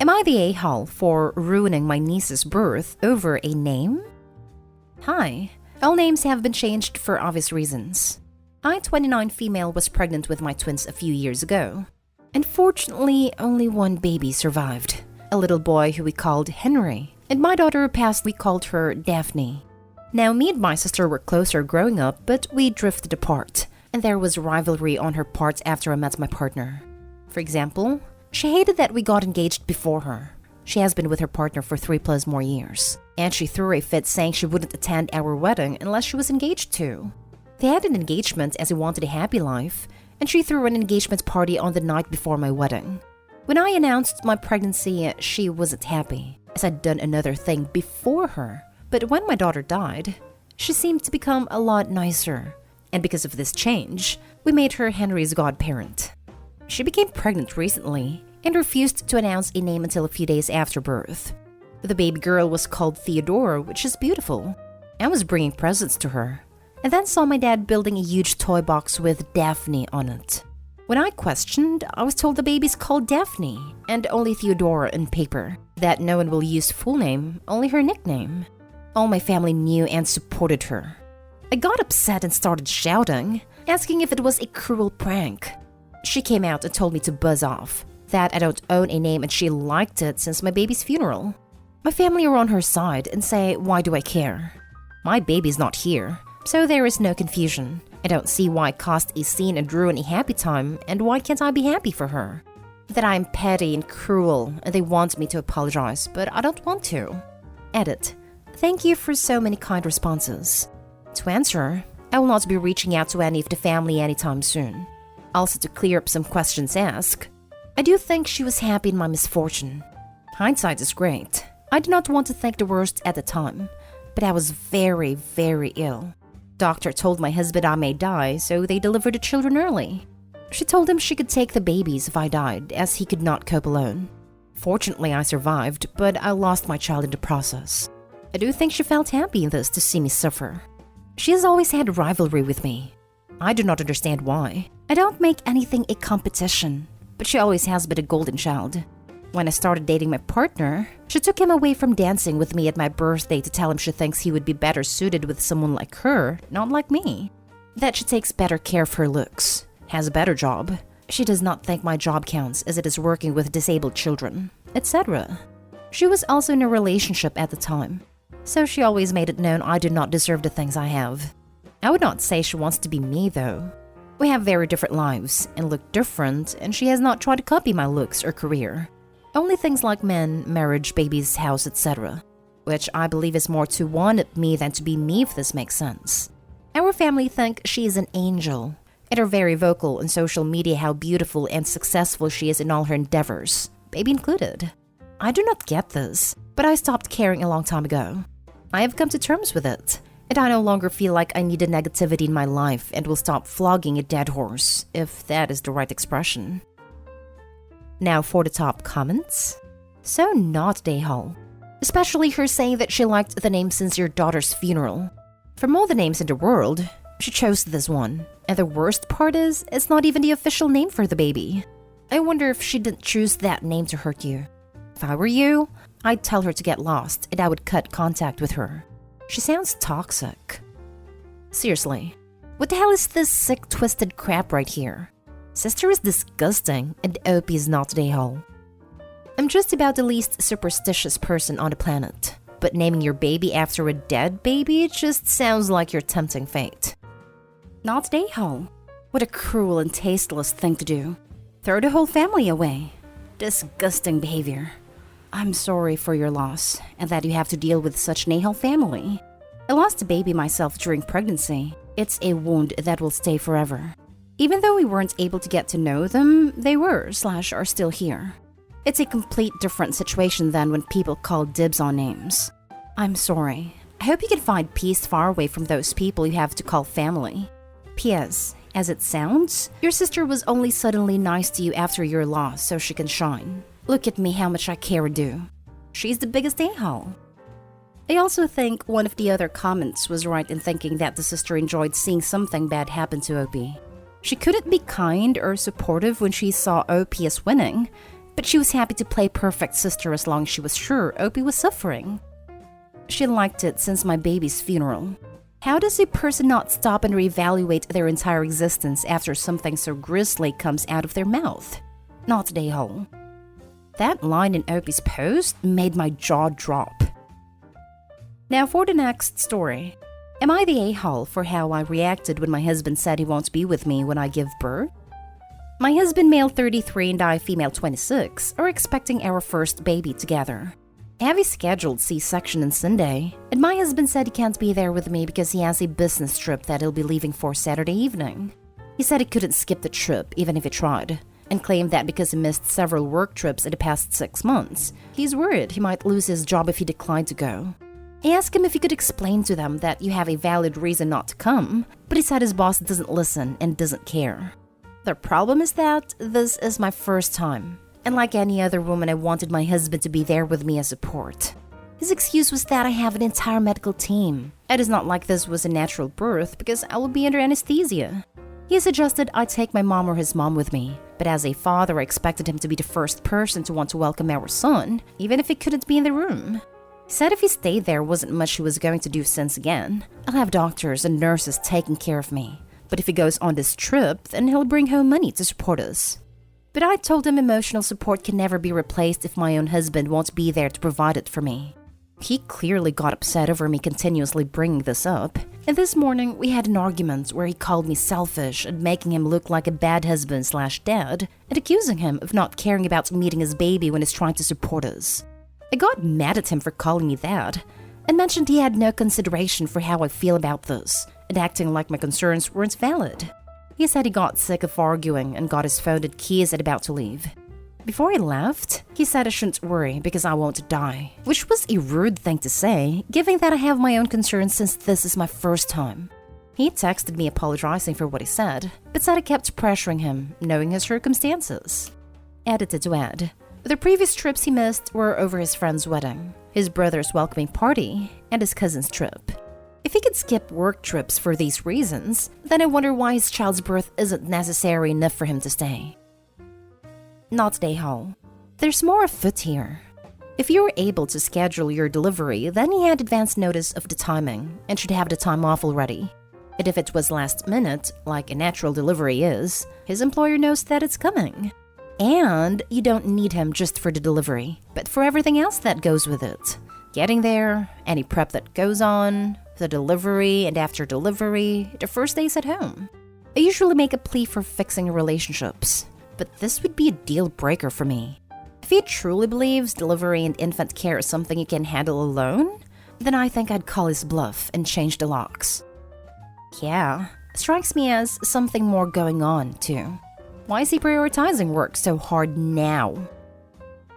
Am I the a-hole for ruining my niece's birth over a name? Hi, all names have been changed for obvious reasons. I, 29 female, was pregnant with my twins a few years ago. Unfortunately, only one baby survived, a little boy who we called Henry, and my daughter passed, we called her Daphne. Now, me and my sister were closer growing up, but we drifted apart, and there was rivalry on her part after I met my partner. For example, she hated that we got engaged before her. She has been with her partner for 3+ more years, and she threw a fit saying she wouldn't attend our wedding unless she was engaged too. They had an engagement as he wanted a happy life, and she threw an engagement party on the night before my wedding. When I announced my pregnancy, she wasn't happy, as I'd done another thing before her. But when my daughter died, she seemed to become a lot nicer, and because of this change, we made her Henry's godparent. She became pregnant recently and refused to announce a name until a few days after birth. The baby girl was called Theodora, which is beautiful. I was bringing presents to her, and then saw my dad building a huge toy box with Daphne on it. When I questioned, I was told the baby's called Daphne, and only Theodora in paper, that no one will use full name, only her nickname. All my family knew and supported her. I got upset and started shouting, asking if it was a cruel prank. She came out and told me to buzz off, that I don't own a name and she liked it since my baby's funeral. My family are on her side and say, why do I care? My baby's not here, so there is no confusion. I don't see why I caused a scene and ruin a happy time, and why can't I be happy for her? That I'm petty and cruel and they want me to apologize, but I don't want to. Edit. Thank you for so many kind responses. To answer, I will not be reaching out to any of the family anytime soon. Also, to clear up some questions asked, I do think she was happy in my misfortune. Hindsight is great. I did not want to think the worst at the time, but I was very, very ill. Doctor told my husband I may die, so they delivered the children early. She told him she could take the babies if I died, as he could not cope alone. Fortunately, I survived, but I lost my child in the process. I do think she felt happy in this to see me suffer. She has always had rivalry with me. I do not understand why. I don't make anything a competition, but she always has been a golden child. When I started dating my partner, she took him away from dancing with me at my birthday to tell him she thinks he would be better suited with someone like her, not like me. That she takes better care of her looks, has a better job. She does not think my job counts as it is working with disabled children, etc. She was also in a relationship at the time, so she always made it known I did not deserve the things I have. I would not say she wants to be me though. We have very different lives and look different, and she has not tried to copy my looks or career. Only things like men, marriage, babies, house, etc. Which I believe is more to want me than to be me, if this makes sense. Our family think she is an angel, and are very vocal on social media how beautiful and successful she is in all her endeavors, baby included. I do not get this, but I stopped caring a long time ago. I have come to terms with it, and I no longer feel like I need a negativity in my life and will stop flogging a dead horse, if that is the right expression. Now for the top comments. So not Dayhall. Especially her saying that she liked the name since your daughter's funeral. From all the names in the world, she chose this one. And the worst part is, it's not even the official name for the baby. I wonder if she didn't choose that name to hurt you. If I were you, I'd tell her to get lost and I would cut contact with her. She sounds toxic. Seriously, what the hell is this sick, twisted crap right here? Sister is disgusting, and OP is not Dayhall. I'm just about the least superstitious person on the planet, but naming your baby after a dead baby just sounds like you're tempting fate. Not Dayhall. What a cruel and tasteless thing to do. Throw the whole family away. Disgusting behavior. I'm sorry for your loss, and that you have to deal with such Nahal family. I lost a baby myself during pregnancy. It's a wound that will stay forever. Even though we weren't able to get to know them, they were/are still here. It's a complete different situation than when people call dibs on names. I'm sorry. I hope you can find peace far away from those people you have to call family. P.S. As it sounds, your sister was only suddenly nice to you after your loss so she can shine. Look at me how much I care and do. She's the biggest a-hole. I also think one of the other comments was right in thinking that the sister enjoyed seeing something bad happen to OP. She couldn't be kind or supportive when she saw OP as winning, but she was happy to play perfect sister as long as she was sure Opie was suffering. She liked it since my baby's funeral. How does a person not stop and reevaluate their entire existence after something so grisly comes out of their mouth? Not the a-hole. That line in Opie's post made my jaw drop. Now for the next story. Am I the a-hole for how I reacted when my husband said he won't be with me when I give birth? My husband, male 33 and I, female 26, are expecting our first baby together. I have a scheduled C-section on Sunday, and my husband said he can't be there with me because he has a business trip that he'll be leaving for Saturday evening. He said he couldn't skip the trip even if he tried, and claimed that because he missed several work trips in the past 6 months, he's worried he might lose his job if he declined to go. I asked him if he could explain to them that you have a valid reason not to come, but he said his boss doesn't listen and doesn't care. The problem is that this is my first time. And like any other woman, I wanted my husband to be there with me as support. His excuse was that I have an entire medical team. It is not like this was a natural birth because I will be under anesthesia. He suggested I take my mom or his mom with me, but as a father, I expected him to be the first person to want to welcome our son, even if he couldn't be in the room. He said if he stayed there wasn't much he was going to do since again, I'll have doctors and nurses taking care of me. But if he goes on this trip, then he'll bring home money to support us. But I told him emotional support can never be replaced if my own husband won't be there to provide it for me. He clearly got upset over me continuously bringing this up, and this morning we had an argument where he called me selfish and making him look like a bad husband/dad, and accusing him of not caring about meeting his baby when he's trying to support us. I got mad at him for calling me that, and mentioned he had no consideration for how I feel about this, and acting like my concerns weren't valid. He said he got sick of arguing and got his phone and keys and about to leave. Before he left, he said I shouldn't worry because I won't die, which was a rude thing to say, given that I have my own concerns since this is my first time. He texted me apologizing for what he said, but said I kept pressuring him, knowing his circumstances. Edited to add, the previous trips he missed were over his friend's wedding, his brother's welcoming party, and his cousin's trip. If he could skip work trips for these reasons, then I wonder why his child's birth isn't necessary enough for him to stay. Not the a-hole. There's more afoot here. If you were able to schedule your delivery, then he had advance notice of the timing and should have the time off already. And if it was last minute, like a natural delivery is, his employer knows that it's coming. And you don't need him just for the delivery, but for everything else that goes with it. Getting there, any prep that goes on, the delivery, and after delivery, the first days at home. I usually make a plea for fixing relationships, but this would be a deal breaker for me. If he truly believes delivery and infant care is something you can handle alone, then I think I'd call his bluff and change the locks. Yeah, strikes me as something more going on, too. Why is he prioritizing work so hard now?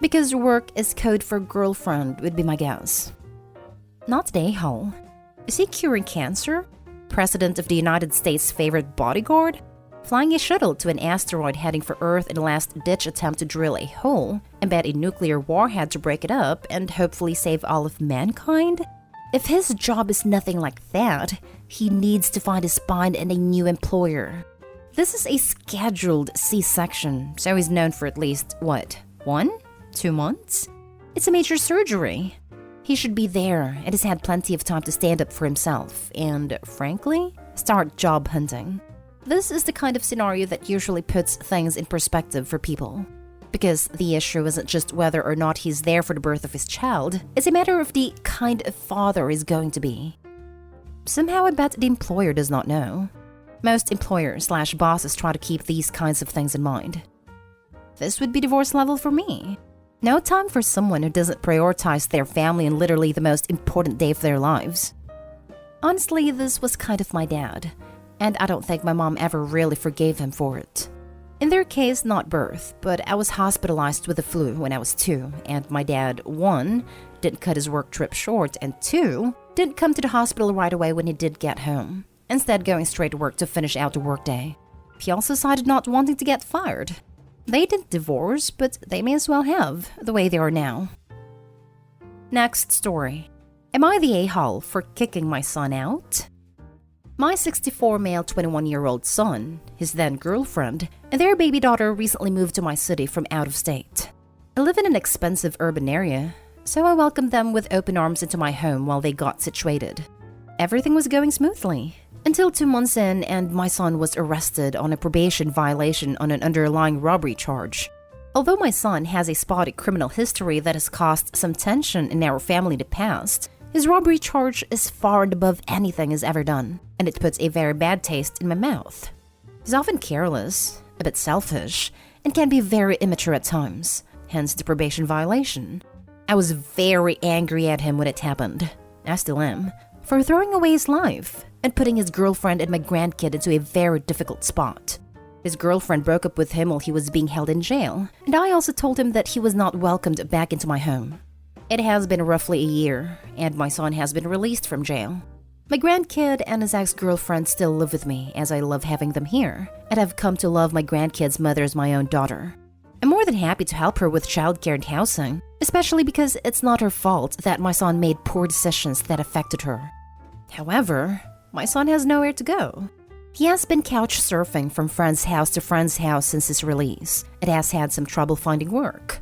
Because work is code for girlfriend would be my guess. Not the a-hole. Is he curing cancer? President of the United States' favorite bodyguard? Flying a shuttle to an asteroid heading for Earth in a last-ditch attempt to drill a hole, embed a nuclear warhead to break it up, and hopefully save all of mankind? If his job is nothing like that, he needs to find a spine and a new employer. This is a scheduled C-section, so he's known for at least, 1-2 months? It's a major surgery. He should be there and has had plenty of time to stand up for himself and, frankly, start job hunting. This is the kind of scenario that usually puts things in perspective for people. Because the issue isn't just whether or not he's there for the birth of his child, it's a matter of the kind of father he's going to be. Somehow I bet the employer does not know. Most employers/bosses try to keep these kinds of things in mind. This would be divorce level for me. No time for someone who doesn't prioritize their family in literally the most important day of their lives. Honestly, this was kind of my dad, and I don't think my mom ever really forgave him for it. In their case, not birth, but I was hospitalized with the flu when I was 2, and my dad, 1, didn't cut his work trip short, and 2, didn't come to the hospital right away when he did get home, instead going straight to work to finish out the workday. He also cited not wanting to get fired. They didn't divorce, but they may as well have, the way they are now. Next story. Am I the a-hole for kicking my son out? My 64 male 21-year-old son, his then girlfriend, and their baby daughter recently moved to my city from out of state. I live in an expensive urban area, so I welcomed them with open arms into my home while they got situated. Everything was going smoothly, until 2 months in and my son was arrested on a probation violation on an underlying robbery charge. Although my son has a spotty criminal history that has caused some tension in our family in the past, his robbery charge is far and above anything he's ever done, and it puts a very bad taste in my mouth. He's often careless, a bit selfish, and can be very immature at times, hence the probation violation. I was very angry at him when it happened, I still am, for throwing away his life and putting his girlfriend and my grandkid into a very difficult spot. His girlfriend broke up with him while he was being held in jail, and I also told him that he was not welcomed back into my home. It has been roughly a year, and my son has been released from jail. My grandkid and his ex-girlfriend still live with me, as I love having them here, and I've come to love my grandkid's mother as my own daughter. I'm more than happy to help her with childcare and housing, especially because it's not her fault that my son made poor decisions that affected her. However, my son has nowhere to go. He has been couch surfing from friend's house to friend's house since his release, and has had some trouble finding work.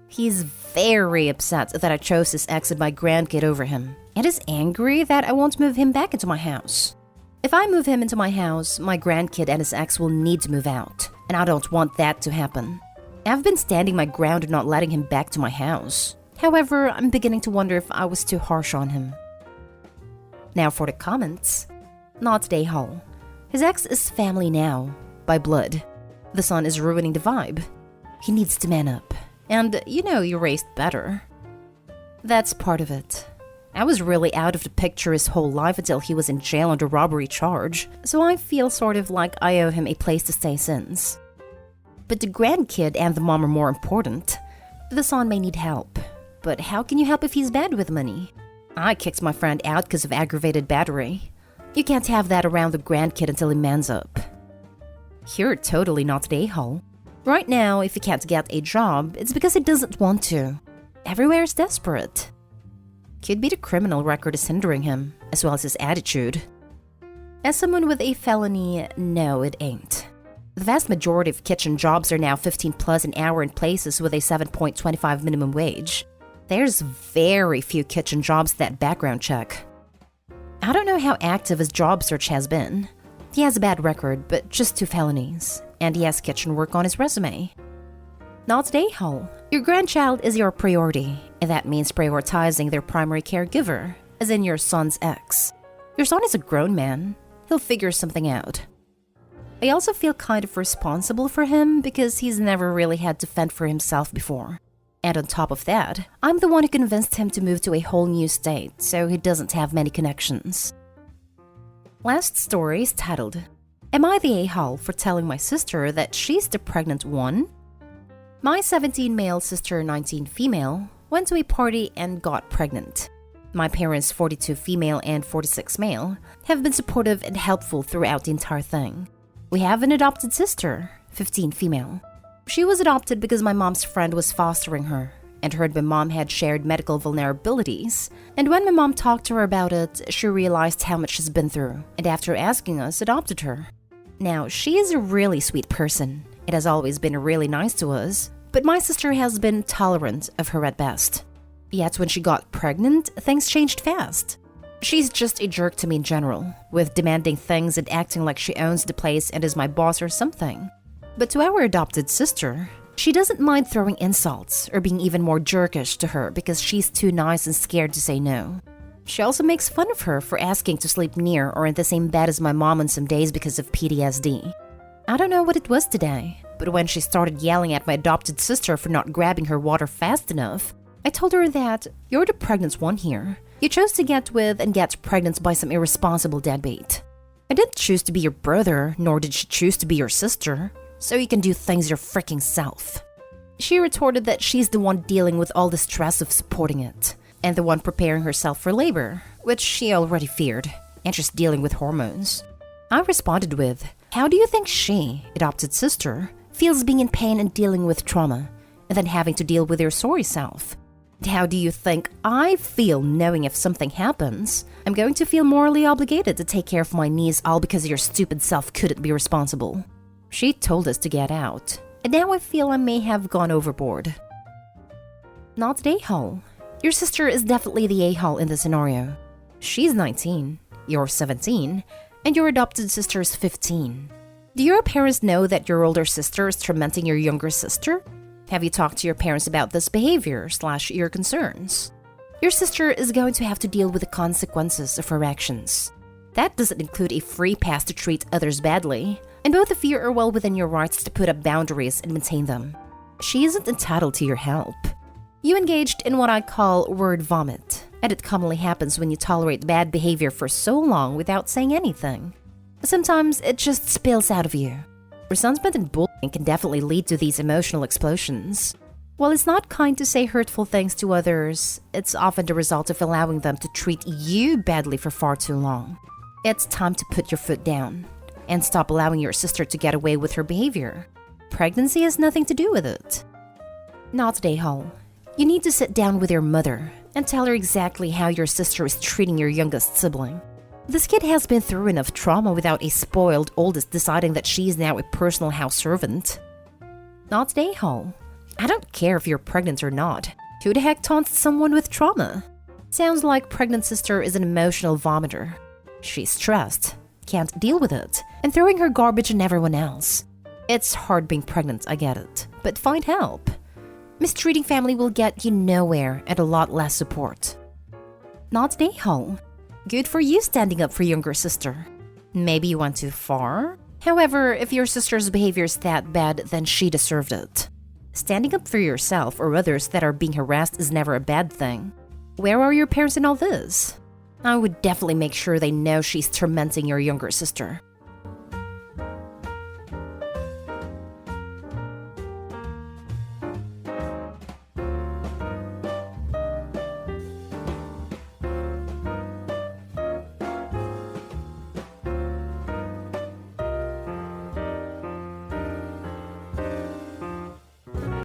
He's very upset that I chose his ex and my grandkid over him, and is angry that I won't move him back into my house. If I move him into my house, my grandkid and his ex will need to move out, and I don't want that to happen. I've been standing my ground and not letting him back to my house. However, I'm beginning to wonder if I was too harsh on him. Now for the comments. Not a-hole. His ex is family now, by blood. The son is ruining the vibe. He needs to man up. And you raised better. That's part of it. I was really out of the picture his whole life until he was in jail on the robbery charge, so I feel sort of like I owe him a place to stay since. But the grandkid and the mom are more important. The son may need help, but how can you help if he's bad with money? I kicked my friend out because of aggravated battery. You can't have that around the grandkid until he mans up. You're totally not an a-hole. Right now, if he can't get a job, it's because he doesn't want to. Everywhere is desperate. Could be the criminal record is hindering him, as well as his attitude. As someone with a felony, no, it ain't. The vast majority of kitchen jobs are now 15 plus an hour in places with a 7.25 minimum wage. There's very few kitchen jobs that background check. I don't know how active his job search has been. He has a bad record, but just 2 felonies, and he has kitchen work on his resume. Not an a-hole. Your grandchild is your priority, and that means prioritizing their primary caregiver, as in your son's ex. Your son is a grown man. He'll figure something out. I also feel kind of responsible for him because he's never really had to fend for himself before. And on top of that, I'm the one who convinced him to move to a whole new state, so he doesn't have many connections. Last story is titled, Am I the a-hole for telling my sister that she's the pregnant one? My 17 male sister, 19 female, went to a party and got pregnant. My parents, 42 female and 46 male, have been supportive and helpful throughout the entire thing. We have an adopted sister, 15 female. She was adopted because my mom's friend was fostering her and heard my mom had shared medical vulnerabilities. And when my mom talked to her about it, she realized how much she's been through, and after asking us, adopted her. Now, she is a really sweet person. It has always been really nice to us, but my sister has been tolerant of her at best. Yet when she got pregnant, things changed fast. She's just a jerk to me in general, with demanding things and acting like she owns the place and is my boss or something. But to our adopted sister, she doesn't mind throwing insults or being even more jerkish to her because she's too nice and scared to say no. She also makes fun of her for asking to sleep near or in the same bed as my mom on some days because of PTSD. I don't know what it was today, but when she started yelling at my adopted sister for not grabbing her water fast enough, I told her that, you're the pregnant one here. You chose to get with and get pregnant by some irresponsible deadbeat. I didn't choose to be your brother, nor did she choose to be your sister, so you can do things your freaking self. She retorted that she's the one dealing with all the stress of supporting it, and the one preparing herself for labor, which she already feared, and just dealing with hormones. I responded with, how do you think she, adopted sister, feels being in pain and dealing with trauma, and then having to deal with your sorry self? How do you think I feel knowing if something happens, I'm going to feel morally obligated to take care of my niece all because your stupid self couldn't be responsible? She told us to get out, and now I feel I may have gone overboard. Not the a-hole. Your sister is definitely the a-hole in the scenario. She's 19, you're 17, and your adopted sister is 15. Do your parents know that your older sister is tormenting your younger sister? Have you talked to your parents about this behavior / your concerns? Your sister is going to have to deal with the consequences of her actions. That doesn't include a free pass to treat others badly, and both of you are well within your rights to put up boundaries and maintain them. She isn't entitled to your help. You engaged in what I call word vomit, and it commonly happens when you tolerate bad behavior for so long without saying anything. Sometimes it just spills out of you. Resentment and bullying can definitely lead to these emotional explosions. While it's not kind to say hurtful things to others, it's often the result of allowing them to treat you badly for far too long. It's time to put your foot down and stop allowing your sister to get away with her behavior. Pregnancy has nothing to do with it. Not the a-hole. You need to sit down with your mother and tell her exactly how your sister is treating your youngest sibling. This kid has been through enough trauma without a spoiled oldest deciding that she is now a personal house servant. Not the a-hole. I don't care if you're pregnant or not. Who the heck taunts someone with trauma? Sounds like pregnant sister is an emotional vomiter. She's stressed, can't deal with it, and throwing her garbage on everyone else. It's hard being pregnant, I get it, but find help. Mistreating family will get you nowhere and a lot less support. Not the a-hole. Good for you standing up for younger sister. Maybe you went too far? However, if your sister's behavior is that bad, then she deserved it. Standing up for yourself or others that are being harassed is never a bad thing. Where are your parents in all this? I would definitely make sure they know she's tormenting your younger sister.